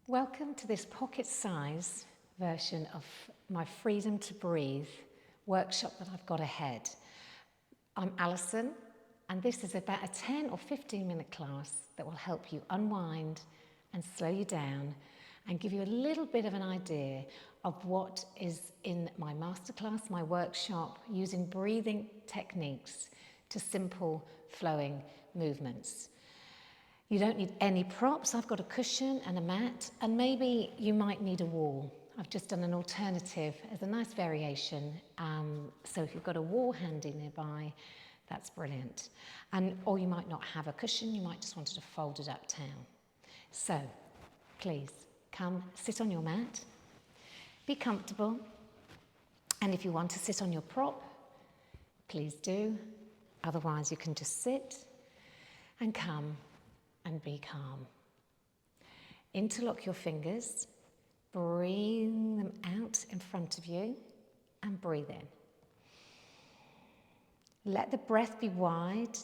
Welcome to this pocket-size version of my Freedom to Breathe workshop that I've got ahead. I'm Alison, and this is about a 10 or 15 minute class that will help you unwind and slow you down and give you a little bit of an idea of what is in my masterclass, my workshop, using breathing techniques to simple flowing movements. You don't need any props. I've got a cushion and a mat, and maybe you might need a wall. I've just done an alternative as a nice variation. So if you've got a wall handy nearby, that's brilliant. Or you might not have a cushion, you might just want a folded up towel. So please come sit on your mat, be comfortable, and if you want to sit on your prop, please do. Otherwise you can just sit and come and be calm. Interlock your fingers, bring them out in front of you and breathe in. Let the breath be wide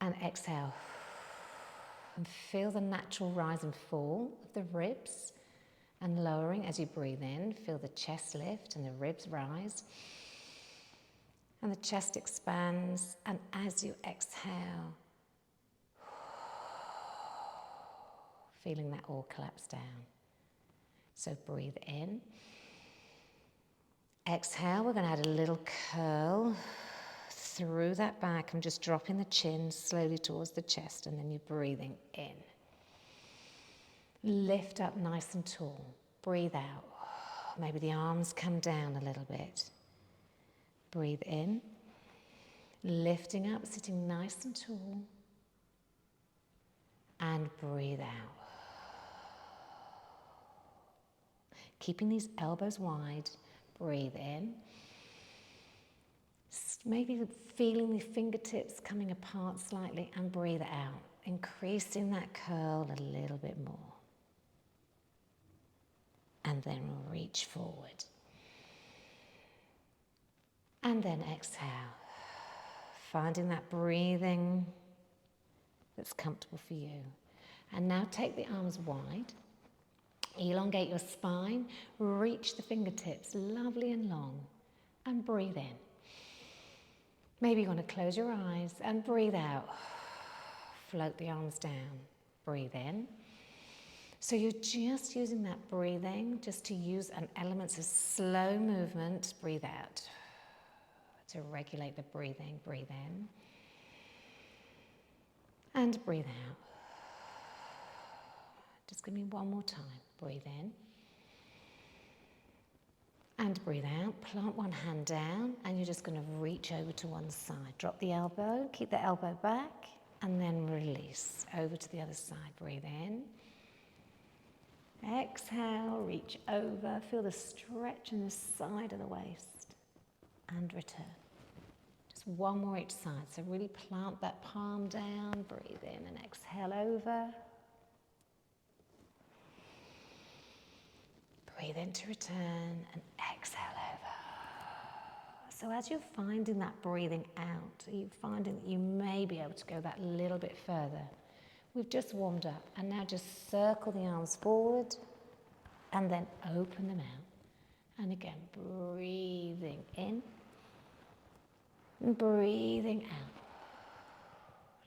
and exhale. And feel the natural rise and fall of the ribs and lowering as you breathe in. Feel the chest lift and the ribs rise. And the chest expands, and as you exhale, feeling that all collapse down. So breathe in. Exhale, we're going to add a little curl through that back and just dropping the chin slowly towards the chest, and then you're breathing in. Lift up nice and tall. Breathe out. Maybe the arms come down a little bit. Breathe in. Lifting up, sitting nice and tall. And breathe out. Keeping these elbows wide, breathe in. Maybe feeling the fingertips coming apart slightly, and breathe out, increasing that curl a little bit more. And then reach forward. And then exhale, finding that breathing that's comfortable for you. And now take the arms wide. Elongate your spine, reach the fingertips lovely and long, and breathe in. Maybe you want to close your eyes and breathe out. Float the arms down, breathe in. So you're just using that breathing just to use an elements of slow movement. Breathe out to regulate the breathing. Breathe in and breathe out. Just give me one more time. Breathe in and breathe out. Plant one hand down, and you're just going to reach over to one side. Drop the elbow, keep the elbow back, and then release over to the other side. Breathe in. Exhale, reach over. Feel the stretch in the side of the waist, and return. Just one more each side. So really plant that palm down. Breathe in and exhale over. Breathe in to return and exhale over. So as you're finding that breathing out, are you finding that you may be able to go that little bit further? We've just warmed up, and now just circle the arms forward and then open them out. And again, breathing in and breathing out.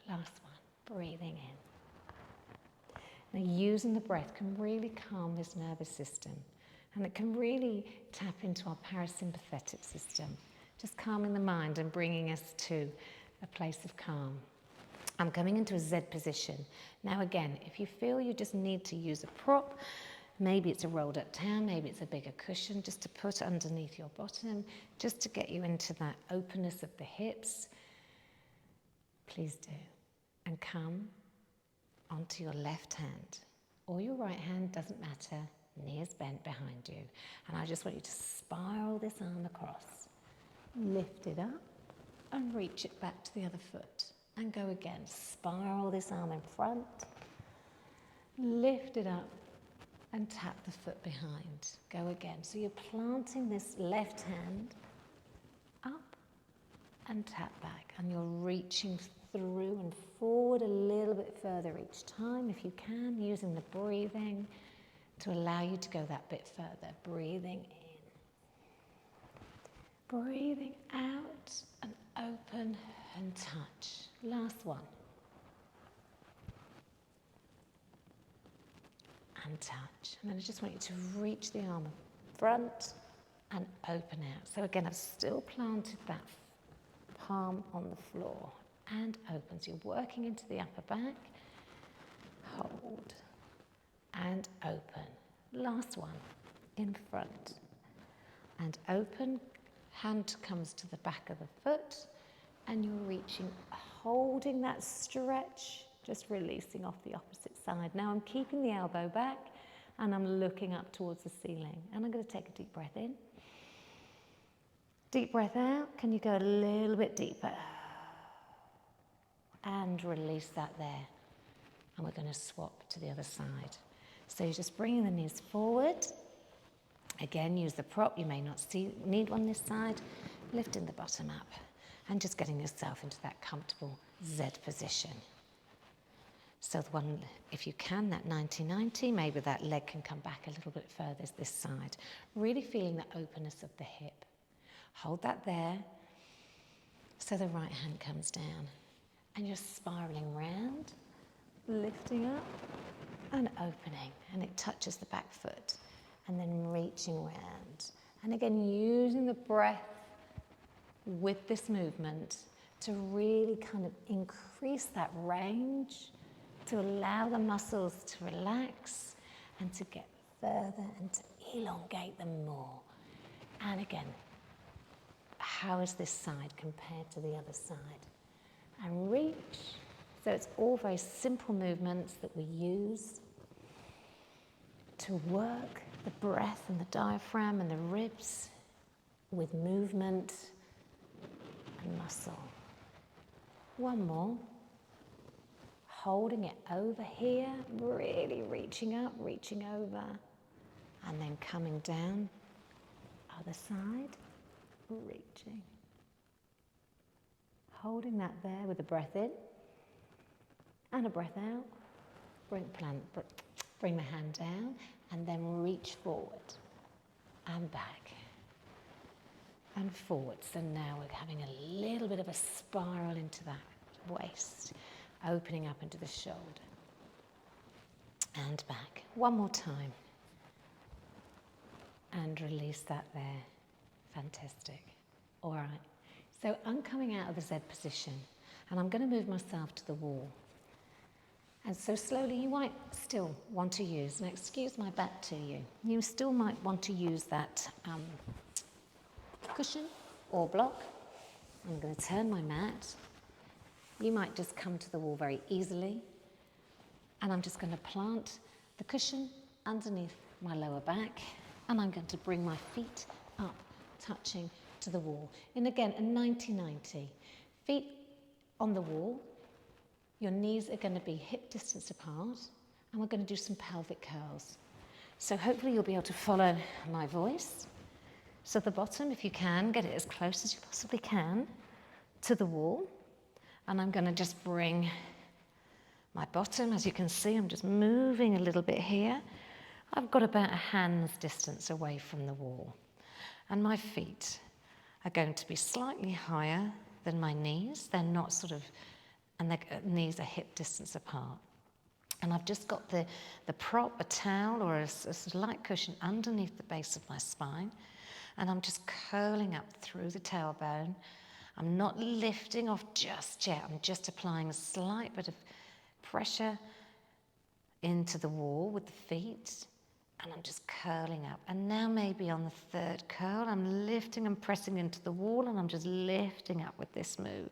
Last one, breathing in. Now, using the breath can really calm this nervous system, and it can really tap into our parasympathetic system, just calming the mind and bringing us to a place of calm. I'm coming into a Z position. Now again, if you feel you just need to use a prop, maybe it's a rolled up towel, maybe it's a bigger cushion just to put underneath your bottom, just to get you into that openness of the hips, please do. And come onto your left hand, or your right hand, doesn't matter, knees bent behind you. And I just want you to spiral this arm across, lift it up and reach it back to the other foot. And go again, spiral this arm in front, lift it up and tap the foot behind. Go again. So you're planting this left hand up and tap back, and you're reaching through and forward a little bit further each time if you can, using the breathing to allow you to go that bit further. Breathing in, breathing out, and open and touch. Last one. And touch. And then I just want you to reach the arm in front and open out. So again, I've still planted that palm on the floor and open. So you're working into the upper back. Hold and open. Last one, in front and open. Hand comes to the back of the foot and you're reaching, holding that stretch, just releasing off the opposite side. Now I'm keeping the elbow back and I'm looking up towards the ceiling. And I'm going to take a deep breath in. Deep breath out. Can you go a little bit deeper? And release that there. And we're going to swap to the other side. So you're just bringing the knees forward. Again, use the prop. You may not need one this side. Lifting the bottom up. And just getting yourself into that comfortable Z position. So the one, if you can, that 90-90, maybe that leg can come back a little bit further this side. Really feeling the openness of the hip. Hold that there. So the right hand comes down. And you're spiraling round, lifting up and opening. And it touches the back foot. And then reaching round. And again, using the breath with this movement to really kind of increase that range, to allow the muscles to relax and to get further and to elongate them more. And again, how is this side compared to the other side? And reach. So it's all very simple movements that we use to work the breath and the diaphragm and the ribs with movement and muscle. One more. Holding it over here, really reaching up, reaching over, and then coming down, other side, reaching. Holding that there with a breath in, and a breath out. Bring the hand down, and then reach forward, and back, and forward. So now we're having a little bit of a spiral into that waist. Opening up into the shoulder. And back. One more time. And release that there. Fantastic. All right. So I'm coming out of the Z position. And I'm going to move myself to the wall. And so slowly you might still want to use, and excuse my back to you, you still might want to use that cushion or block. I'm going to turn my mat. You might just come to the wall very easily. And I'm just going to plant the cushion underneath my lower back. And I'm going to bring my feet up, touching to the wall. And again, a 90-90. Feet on the wall. Your knees are going to be hip distance apart. And we're going to do some pelvic curls. So hopefully you'll be able to follow my voice. So at the bottom, if you can, get it as close as you possibly can to the wall. And I'm going to just bring my bottom, as you can see, I'm just moving a little bit here. I've got about a hand's distance away from the wall. And my feet are going to be slightly higher than my knees. They're not sort of, and the knees are hip distance apart. And I've just got the prop, a towel or a light cushion underneath the base of my spine. And I'm just curling up through the tailbone. I'm not lifting off just yet. I'm just applying a slight bit of pressure into the wall with the feet. And I'm just curling up. And now maybe on the third curl, I'm lifting and pressing into the wall, and I'm just lifting up with this move.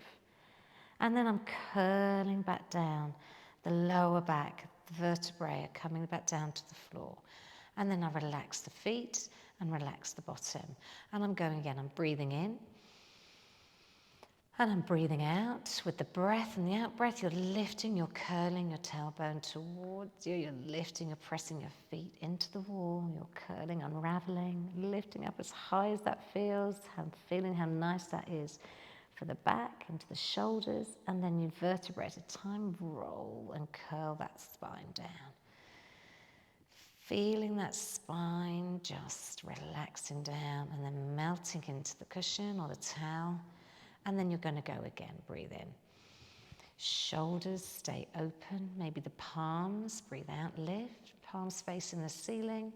And then I'm curling back down. The lower back, the vertebrae are coming back down to the floor. And then I relax the feet and relax the bottom. And I'm going again. I'm breathing in. And I'm breathing out. With the breath and the out-breath, you're lifting, you're curling your tailbone towards you. You're lifting, you're pressing your feet into the wall. You're curling, unraveling, lifting up as high as that feels. I'm feeling how nice that is. for the back, into the shoulders, and then you vertebrae at a time, roll and curl that spine down. Feeling that spine just relaxing down and then melting into the cushion or the towel. And then you're going to go again. Breathe in. Shoulders stay open. Maybe the palms. Breathe out. Lift. Palms facing the ceiling.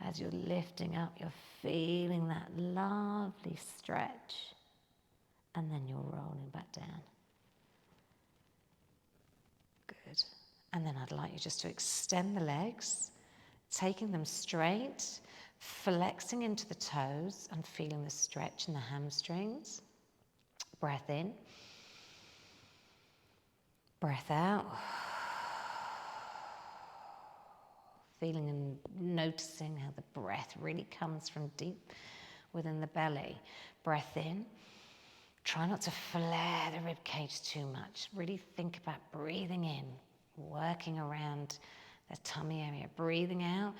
As you're lifting up, you're feeling that lovely stretch. And then you're rolling back down. Good. And then I'd like you just to extend the legs, taking them straight, flexing into the toes and feeling the stretch in the hamstrings. Breath in. Breath out. Feeling and noticing how the breath really comes from deep within the belly. Breath in. Try not to flare the rib cage too much. Really think about breathing in, working around the tummy area. Breathing out.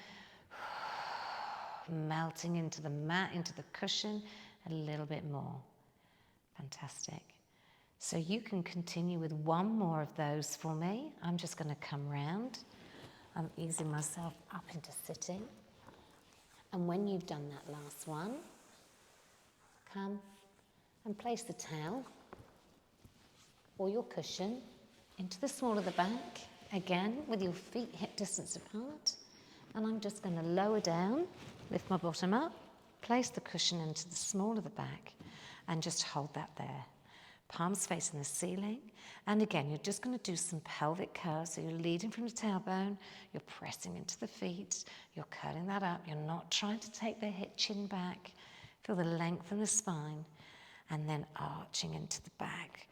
Melting into the mat, into the cushion a little bit more. Fantastic. So you can continue with one more of those for me. I'm just going to come round. I'm easing myself up into sitting. And when you've done that last one, come and place the towel or your cushion into the small of the back, again with your feet hip distance apart. And I'm just going to lower down, lift my bottom up, place the cushion into the small of the back and just hold that there. Palms facing the ceiling. And again, you're just going to do some pelvic curls. So you're leading from the tailbone, you're pressing into the feet, you're curling that up. You're not trying to take the hip chin back. Feel the length in the spine. And then arching into the back.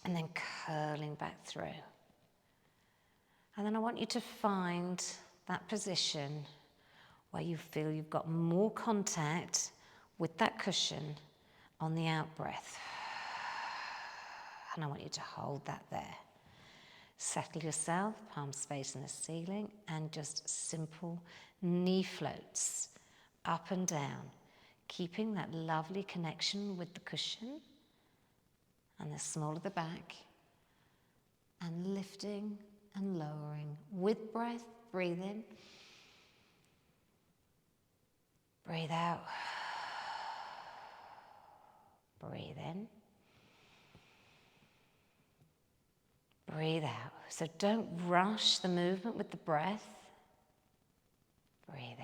And then curling back through. And then I want you to find that position where you feel you've got more contact with that cushion on the out breath. And I want you to hold that there. Settle yourself, palms facing the ceiling, and just simple knee floats up and down, keeping that lovely connection with the cushion and the small of the back, and lifting and lowering with breath. Breathe in, breathe out, breathe in, breathe out. So don't rush the movement with the breath. Breathe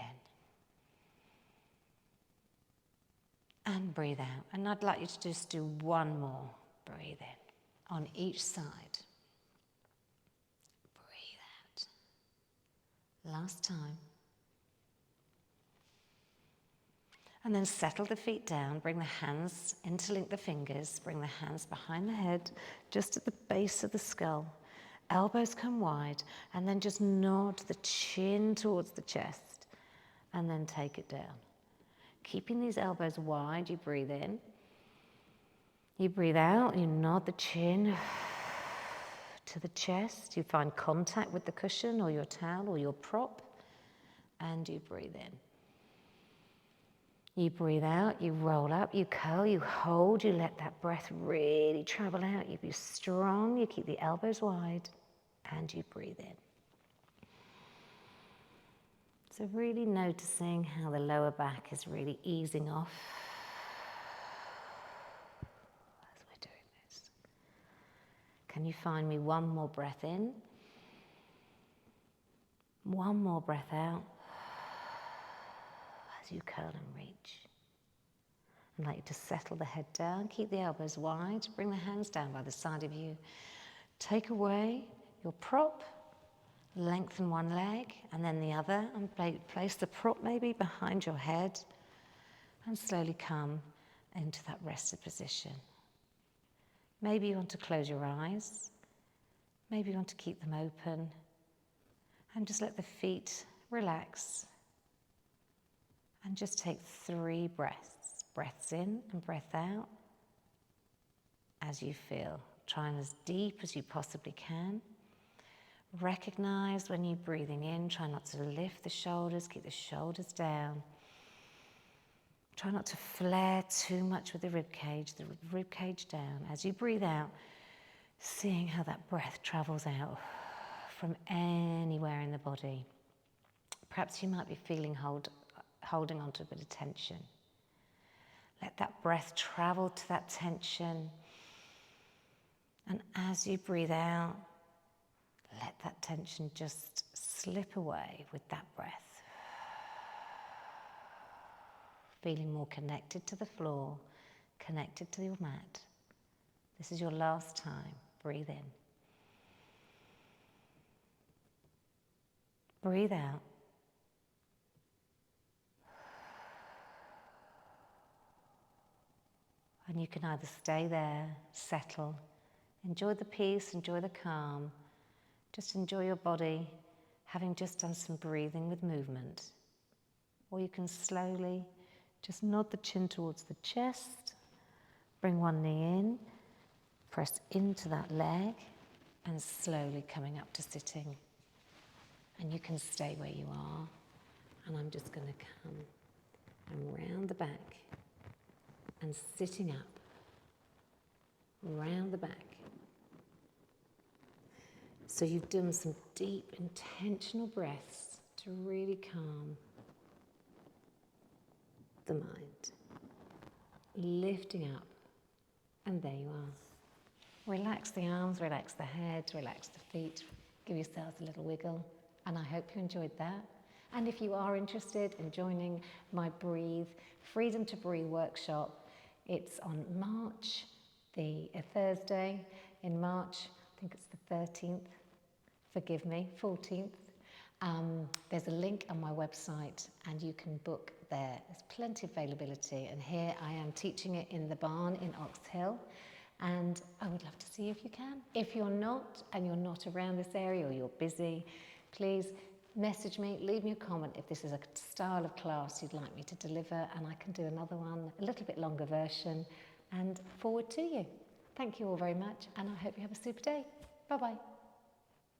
in. And breathe out. And I'd like you to just do one more. Breathe in on each side. Breathe out. Last time. And then settle the feet down, bring the hands, interlink the fingers, bring the hands behind the head, just at the base of the skull. Elbows come wide, and then just nod the chin towards the chest, and then take it down. Keeping these elbows wide, you breathe in. You breathe out, you nod the chin to the chest. You find contact with the cushion or your towel or your prop, and you breathe in. You breathe out, you roll up, you curl, you hold, you let that breath really travel out. You be strong, you keep the elbows wide, and you breathe in. So really noticing how the lower back is really easing off as we're doing this. Can you find me one more breath in? One more breath out. As you curl and reach. I'd like you to settle the head down, keep the elbows wide, bring the hands down by the side of you. Take away your prop, lengthen one leg and then the other, and place the prop maybe behind your head, and slowly come into that rested position. Maybe you want to close your eyes, maybe you want to keep them open, and just let the feet relax. And just take 3 breaths. Breaths in and breath out as you feel. Trying as deep as you possibly can. Recognize when you're breathing in, try not to lift the shoulders, keep the shoulders down. Try not to flare too much with the rib cage down. As you breathe out, seeing how that breath travels out from anywhere in the body. Perhaps you might be feeling holding on to a bit of tension. Let that breath travel to that tension. And as you breathe out, let that tension just slip away with that breath. Feeling more connected to the floor, connected to your mat. This is your last time. Breathe in. Breathe out. And you can either stay there, settle, enjoy the peace, enjoy the calm, just enjoy your body, having just done some breathing with movement. Or you can slowly just nod the chin towards the chest, bring one knee in, press into that leg, and slowly coming up to sitting. And you can stay where you are, and I'm just going to come and round the back and sitting up, round the back. So you've done some deep, intentional breaths to really calm the mind. Lifting up, and there you are. Relax the arms, relax the head, relax the feet, give yourselves a little wiggle, and I hope you enjoyed that. And if you are interested in joining my Freedom to Breathe workshop, it's on March, the Thursday in March, I think it's the 13th, forgive me, 14th. There's a link on my website and you can book there. There's plenty of availability, and here I am teaching it in the barn in Ox Hill, and I would love to see you if you can. If you're not, and you're not around this area or you're busy, please message me, leave me a comment if this is a style of class you'd like me to deliver, and I can do another one, a little bit longer version, and forward to you. Thank you all very much, and I hope you have a super day. Bye-bye.